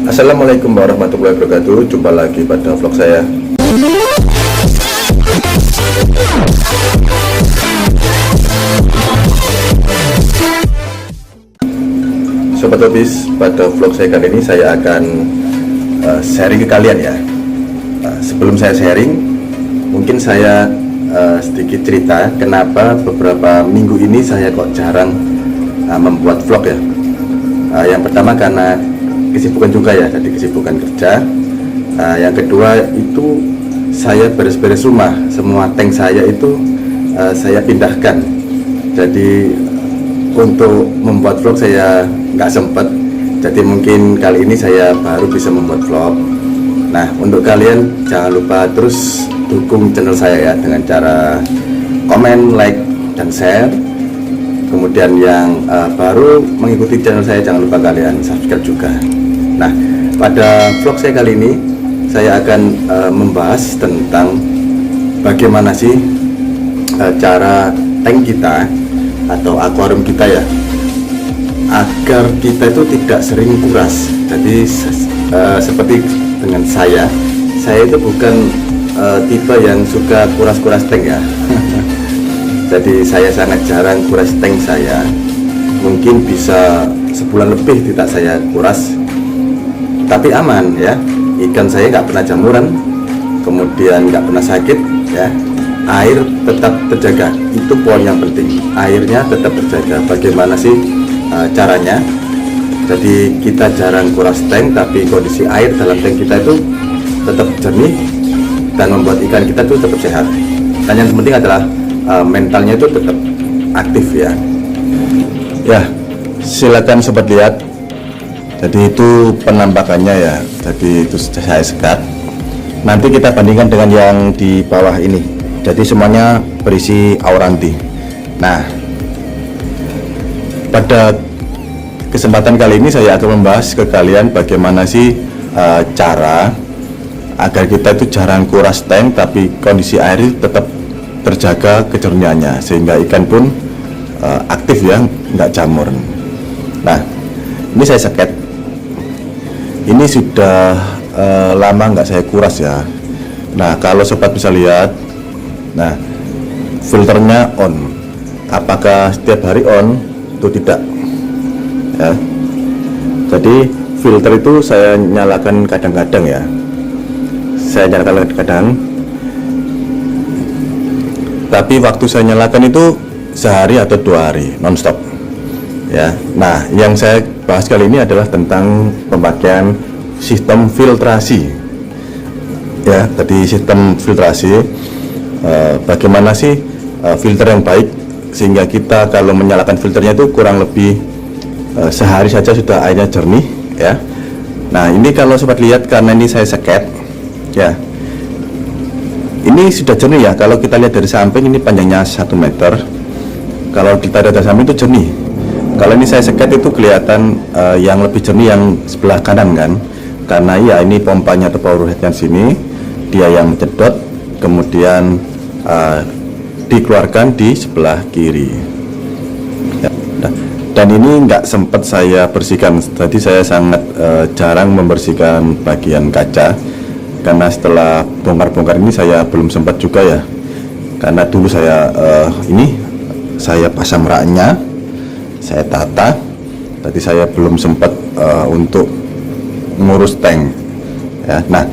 Assalamualaikum warahmatullahi wabarakatuh. Jumpa lagi pada vlog saya. Sobat Hobis, pada vlog saya kali ini saya akan sharing ke kalian ya. Sebelum saya sharing, mungkin saya sedikit cerita kenapa beberapa minggu ini saya kok jarang membuat vlog ya. Yang pertama karena kesibukan juga ya, jadi kesibukan kerja. Yang kedua itu saya beres-beres rumah, semua tank saya itu saya pindahkan. Jadi untuk membuat vlog saya nggak sempet, jadi mungkin kali ini saya baru bisa membuat vlog. Nah, untuk kalian jangan lupa terus dukung channel saya ya dengan cara komen, like, dan share. Kemudian yang baru mengikuti channel saya jangan lupa kalian subscribe juga. Nah, pada vlog saya kali ini saya akan membahas tentang bagaimana sih cara tank kita atau akuarium kita ya, agar kita itu tidak sering kuras. Jadi seperti dengan saya itu bukan tipe yang suka kuras-kuras tank ya. Jadi saya sangat jarang kuras tank saya. Mungkin bisa sebulan lebih tidak saya kuras, tapi aman ya. Ikan saya nggak pernah jamuran, kemudian nggak pernah sakit ya. Air tetap terjaga, itu poin yang penting. Airnya tetap terjaga. Bagaimana sih caranya? Jadi kita jarang kuras tank, tapi kondisi air dalam tank kita itu tetap jernih dan membuat ikan kita itu tetap sehat. Dan yang penting adalah mentalnya itu tetap aktif ya. Ya, silakan sobat lihat. Jadi itu penampakannya ya. Jadi itu saya sekat. Nanti kita bandingkan dengan yang di bawah ini. Jadi semuanya berisi auranti. Nah, pada kesempatan kali ini saya akan membahas ke kalian bagaimana sih cara agar kita itu jarang kuras tank tapi kondisi air tetap terjaga kejernihannya, sehingga ikan pun aktif ya, nggak jamur. Nah, ini saya seket. Ini sudah lama nggak saya kuras ya. Nah, kalau sobat bisa lihat, nah filternya on. Apakah setiap hari on? Itu tidak ya. Jadi filter itu saya nyalakan kadang-kadang ya. Saya nyalakan kadang, tapi waktu saya nyalakan itu sehari atau 2 hari nonstop ya. Nah, yang saya bahas kali ini adalah tentang pemakaian sistem filtrasi ya. Tadi sistem filtrasi, bagaimana sih filter yang baik sehingga kita kalau menyalakan filternya itu kurang lebih sehari saja sudah airnya jernih ya. Nah, ini kalau sobat lihat, karena ini saya seket ya, ini sudah jernih ya. Kalau kita lihat dari samping, ini panjangnya 1 meter. Kalau kita lihat dari samping itu jernih. Kalau ini saya seket itu kelihatan yang lebih jernih yang sebelah kanan kan, karena ya ini pompanya atau power headnya sini, dia yang mencedot, kemudian dikeluarkan di sebelah kiri ya. Dan ini nggak sempat saya bersihkan. Tadi saya sangat jarang membersihkan bagian kaca, karena setelah bongkar-bongkar ini saya belum sempat juga ya, karena dulu saya ini saya pasang raknya, saya tata. Tadi saya belum sempat untuk ngurus tank ya. Nah,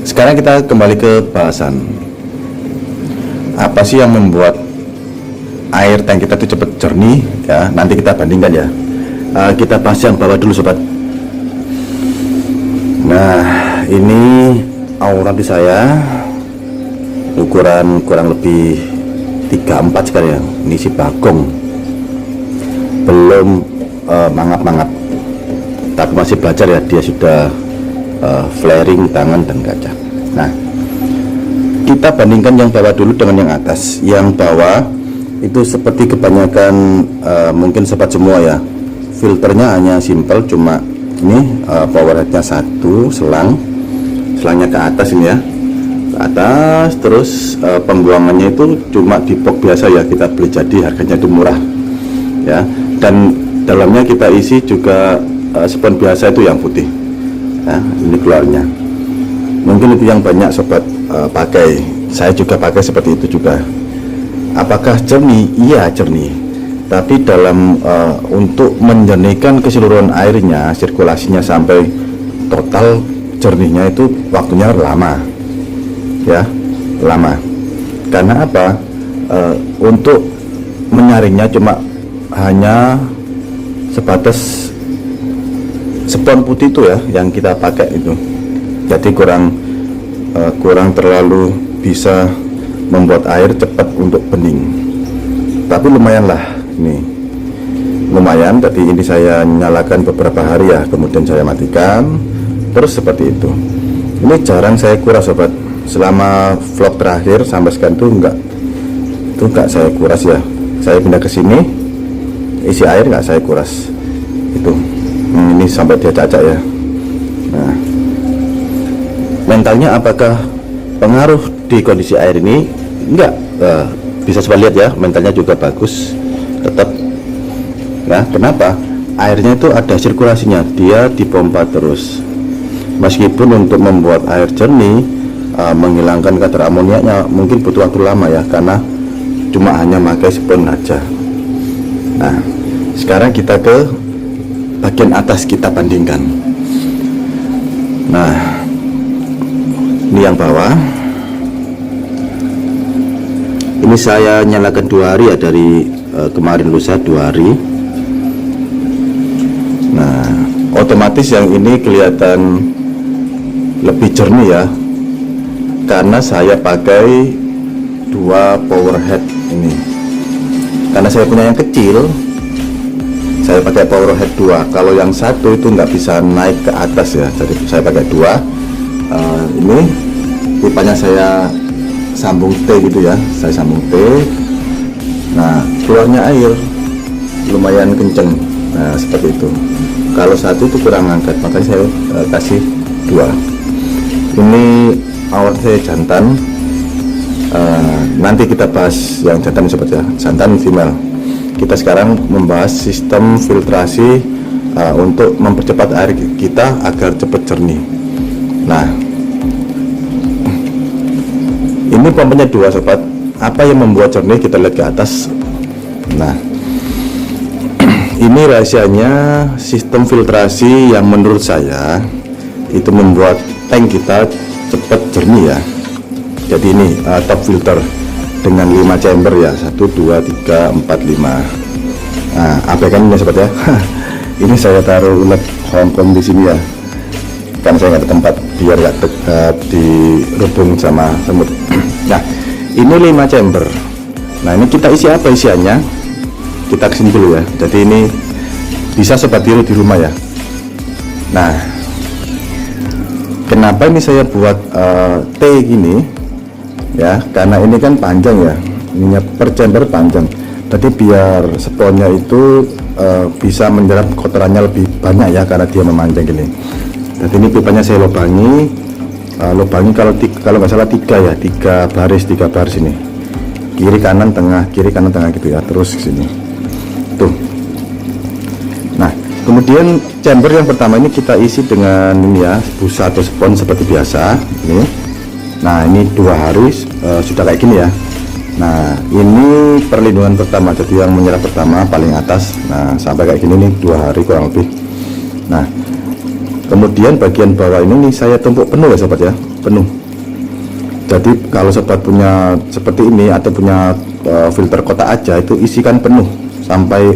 sekarang kita kembali ke bahasan. Apa sih yang membuat air tank kita itu cepat jernih ya? Nanti kita bandingkan ya. Kita bahas yang bawah dulu sobat. Nah, ini auranti saya ukuran kurang lebih 34 sekali ya. Ini si bagong, belum mangap-mangap, tapi masih belajar ya. Dia sudah flaring tangan dan kaca. Nah, kita bandingkan yang bawah dulu dengan yang atas. Yang bawah itu seperti kebanyakan mungkin sobat semua ya, filternya hanya simple, cuma ini power headnya 1 selangnya ke atas ini ya, ke atas. Terus pembuangannya itu cuma di box biasa ya, kita beli jadi, harganya itu murah ya. Dan dalamnya kita isi juga spon biasa itu yang putih. Nah, ini keluarnya. Mungkin itu yang banyak sobat pakai. Saya juga pakai seperti itu juga. Apakah jernih? Iya, jernih. Tapi dalam untuk menjernihkan keseluruhan airnya, sirkulasinya sampai total jernihnya itu waktunya lama, ya, lama. Karena apa? Untuk menyaringnya cuma hanya sebatas spons putih itu ya yang kita pakai itu. Jadi kurang terlalu bisa membuat air cepat untuk bening. Tapi lumayan lah, ini lumayan. Tadi ini saya nyalakan beberapa hari ya, kemudian saya matikan terus seperti itu. Ini jarang saya kuras sobat. Selama vlog terakhir sampai sekarang tuh enggak saya kuras ya. Saya pindah ke sini, isi air nggak saya kuras itu. Ini sampai dia cacat ya. Nah, mentalnya apakah pengaruh di kondisi air ini? Enggak. Bisa coba lihat ya, mentalnya juga bagus tetap. Nah, kenapa? Airnya itu ada sirkulasinya, dia dipompa terus. Meskipun untuk membuat air jernih, menghilangkan kadar amoniaknya mungkin butuh waktu lama ya, karena cuma hanya pakai spons aja. Nah, sekarang kita ke bagian atas, kita bandingkan. Nah, ini yang bawah. Ini saya nyalakan 2 hari ya, dari kemarin lusa 2 hari. Nah, otomatis yang ini kelihatan lebih jernih ya, karena saya pakai 2 power head ini. Karena saya punya yang kecil, saya pakai power head 2. Kalau yang satu itu nggak bisa naik ke atas ya, jadi saya pakai 2. Ini pipanya saya sambung T gitu ya, saya sambung T. Nah, keluarnya air lumayan kenceng. Nah, seperti itu. Kalau satu itu kurang angkat, makanya saya kasih 2. Ini awal saya jantan. Nanti kita bahas yang jantan sobat ya, jantan female. Kita sekarang membahas sistem filtrasi untuk mempercepat air kita agar cepat jernih. Nah, ini pompanya 2 sobat. Apa yang membuat jernih? Kita lihat ke atas. Nah, ini rahasianya sistem filtrasi yang menurut saya itu membuat tank kita cepat jernih ya. Jadi ini top filter dengan 5 chamber ya, 1, 2, 3, 4, 5. Nah, abaikan ini sobat ya. Ini saya taruh ulat Hongkong di sini ya, kan saya nggak ada tempat biar nggak dekat dirubung sama semut. Nah, ini 5 chamber. Nah, ini kita isi apa isiannya? Kita kesini dulu ya. Jadi ini bisa sobat tiru di rumah ya. Nah, kenapa ini saya buat T gini ya? Karena ini kan panjang ya, ininya per chamber panjang. Jadi biar sponnya itu bisa menyerap kotorannya lebih banyak ya, karena dia memanjang gini. Jadi ini pipanya saya lubangi kalau nggak salah 3 ya, 3 baris ini, kiri kanan tengah gitu ya, terus ke sini tuh. Nah, kemudian chamber yang pertama ini kita isi dengan ini ya, busa atau spons seperti biasa ini. Nah, ini 2 hari sudah kayak gini ya. Nah, ini perlindungan pertama, jadi yang menyerap pertama paling atas. Nah, sampai kayak gini nih 2 hari kurang lebih. Nah, kemudian bagian bawah ini nih saya tumpuk penuh ya sobat ya, penuh. Jadi kalau sobat punya seperti ini atau punya filter kotak aja, itu isikan penuh sampai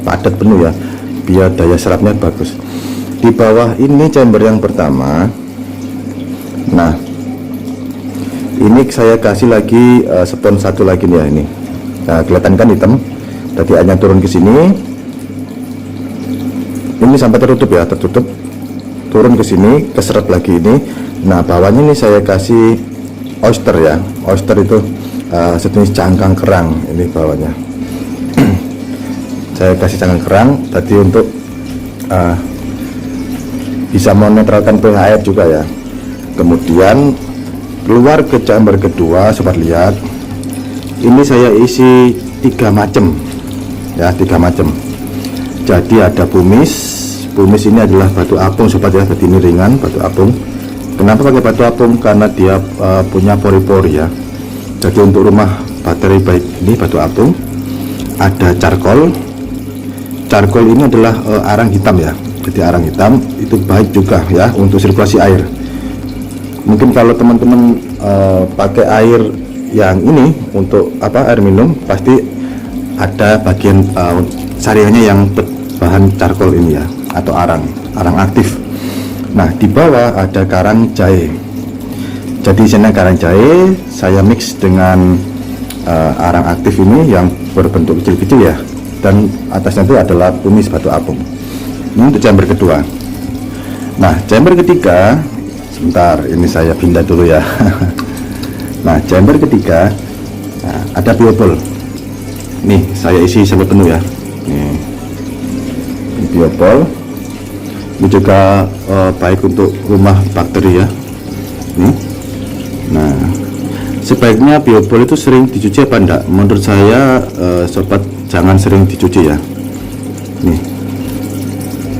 padat penuh ya, biar daya serapnya bagus. Di bawah ini chamber yang pertama. Nah, ini saya kasih lagi spons 1 lagi nih ya ini. Nah, kelihatan kan hitam. Tadi hanya turun ke sini. Ini sampai tertutup ya, tertutup. Turun ke sini, keseret lagi ini. Nah, bawahnya ini saya kasih oyster ya. Oyster itu sejenis cangkang kerang ini bawahnya. Saya kasih cangkang kerang tadi untuk bisa menetralkan pH air juga ya. Kemudian keluar ke chamber kedua, sobat lihat. Ini saya isi 3 macam ya, 3 macam. Jadi ada pumice pumis ini adalah batu apung sobat ya. Jadi ini ringan, batu apung. Kenapa pakai batu apung? Karena dia punya pori-pori ya. Jadi untuk rumah baterai baik ini batu apung. Ada charcoal. Charcoal ini adalah arang hitam ya. Jadi arang hitam itu baik juga ya untuk sirkulasi air. Mungkin kalau teman-teman pakai air yang ini untuk air minum, pasti ada bagian saringannya yang bahan charcoal ini ya, atau arang aktif. Nah, di bawah ada karang jahe. Jadi sini karang jahe saya mix dengan arang aktif ini yang berbentuk kecil-kecil ya, dan atasnya itu adalah pumis batu apung. Ini untuk chamber kedua. Nah, chamber ketiga, sebentar, ini saya pindah dulu ya. Nah, chamber ketiga, ada biobol. Nih saya isi sampai penuh ya. Nih, ini biobol. Ini juga baik untuk rumah bakteri ya. Nih. Nah, sebaiknya biobol itu sering dicuci apa enggak? Menurut saya sobat, jangan sering dicuci ya. Nih.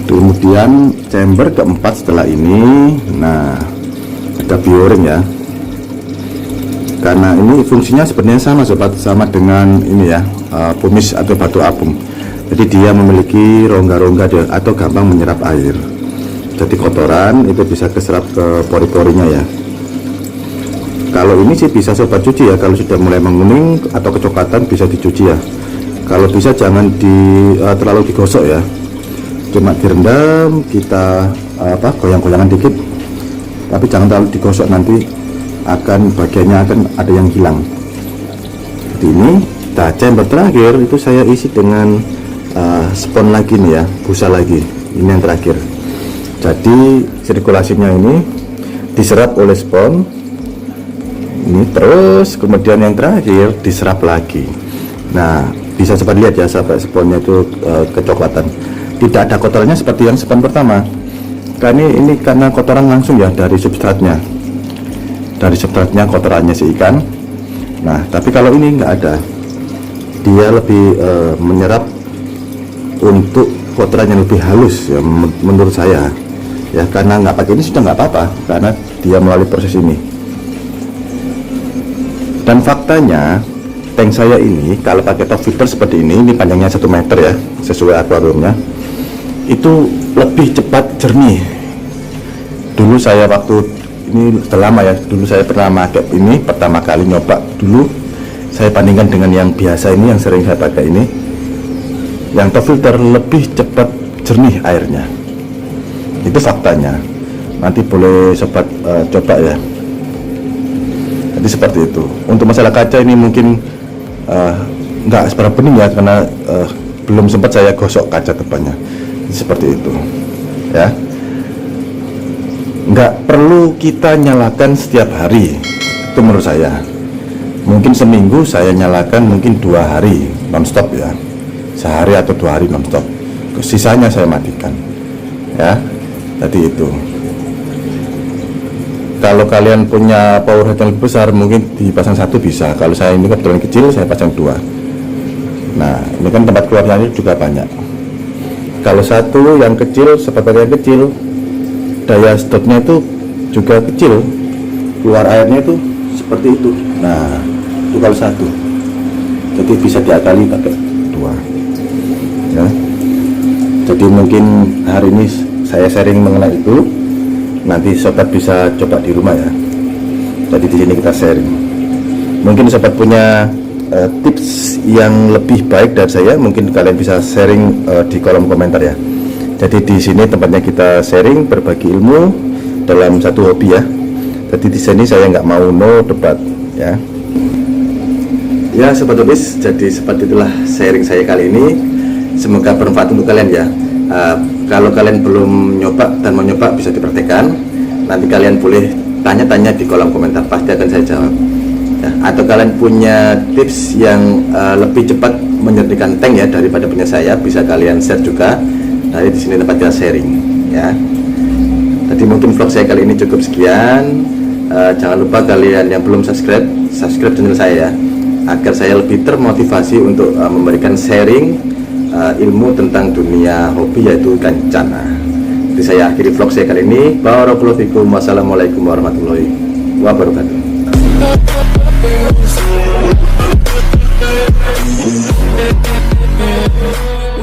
Kemudian chamber keempat setelah ini, nah ada bioring ya. Karena ini fungsinya sebenarnya sama sobat, sama dengan ini ya, pumis atau batu apung. Jadi dia memiliki rongga-rongga atau gampang menyerap air. Jadi kotoran itu bisa keserap ke pori-porinya ya. Kalau ini sih bisa sobat cuci ya, kalau sudah mulai menguning atau kecoklatan bisa dicuci ya. Kalau bisa jangan terlalu digosok ya, cuma direndam, kita goyang-goyangan dikit, tapi jangan terlalu digosok, nanti akan bagiannya akan ada yang hilang. Seperti ini. Nah, chamber terakhir itu saya isi dengan spon lagi nih ya, busa lagi. Ini yang terakhir. Jadi sirkulasinya ini diserap oleh spon ini, terus kemudian yang terakhir diserap lagi. Nah, bisa cepat lihat ya sampai sponnya itu kecoklatan. Tidak ada kotorannya seperti yang spon pertama. Ini karena kotoran langsung ya dari substratnya. Dari substratnya kotorannya si ikan. Nah, tapi kalau ini nggak ada, dia lebih menyerap untuk kotoran yang lebih halus ya, menurut saya ya. Karena nggak pakai ini sudah nggak apa-apa, karena dia melalui proses ini. Dan faktanya tank saya ini kalau pakai top filter seperti ini panjangnya 1 meter ya, sesuai akuariumnya, itu lebih cepat jernih. Dulu saya waktu ini sudah lama ya, dulu saya pernah pakai ini pertama kali nyoba dulu, saya bandingkan dengan yang biasa ini, yang sering saya pakai ini, yang top filter lebih cepat jernih airnya. Itu faktanya. Nanti boleh sobat coba ya. Jadi seperti itu. Untuk masalah kaca ini mungkin nggak seberapa bening ya, karena belum sempat saya gosok kaca depannya. Seperti itu ya. Nggak perlu kita nyalakan setiap hari, itu menurut saya. Mungkin seminggu saya nyalakan, mungkin 2 hari nonstop ya, sehari atau 2 hari nonstop, sisanya saya matikan ya. Jadi itu, kalau kalian punya power head yang lebih besar, mungkin dipasang 1 bisa. Kalau saya ini kebetulan kecil, saya pasang 2. Nah, ini kan tempat keluarnya juga banyak. Kalau 1 yang kecil, seperti yang kecil, daya sedotnya itu juga kecil, keluar airnya itu seperti itu. Nah, itu kalau 1, jadi bisa diakali pakai 2 ya. Jadi mungkin hari ini saya sharing mengenai itu, nanti sobat bisa coba di rumah ya. Jadi di sini kita sharing. Mungkin sobat punya tips yang lebih baik dari saya, mungkin kalian bisa sharing di kolom komentar ya. Jadi di sini tempatnya kita sharing, berbagi ilmu dalam satu hobi ya. Jadi di sini saya nggak mau no debat ya. Ya sobat hobis, jadi seperti itulah sharing saya kali ini. Semoga bermanfaat untuk kalian ya. Kalau kalian belum nyoba dan mau nyoba, bisa dipraktekkan. Nanti kalian boleh tanya-tanya di kolom komentar, pasti akan saya jawab ya. Atau kalian punya tips yang lebih cepat menyertikan tank ya daripada punya saya, bisa kalian share juga. Nah, di sini tempatnya sharing ya. Jadi mungkin vlog saya kali ini cukup sekian. Jangan lupa kalian yang belum subscribe channel saya ya, agar saya lebih termotivasi untuk memberikan sharing ilmu tentang dunia hobi, yaitu ikan cana. Jadi saya akhiri vlog saya kali ini. Barakallahu fikum. Wassalamualaikum warahmatullahi wabarakatuh.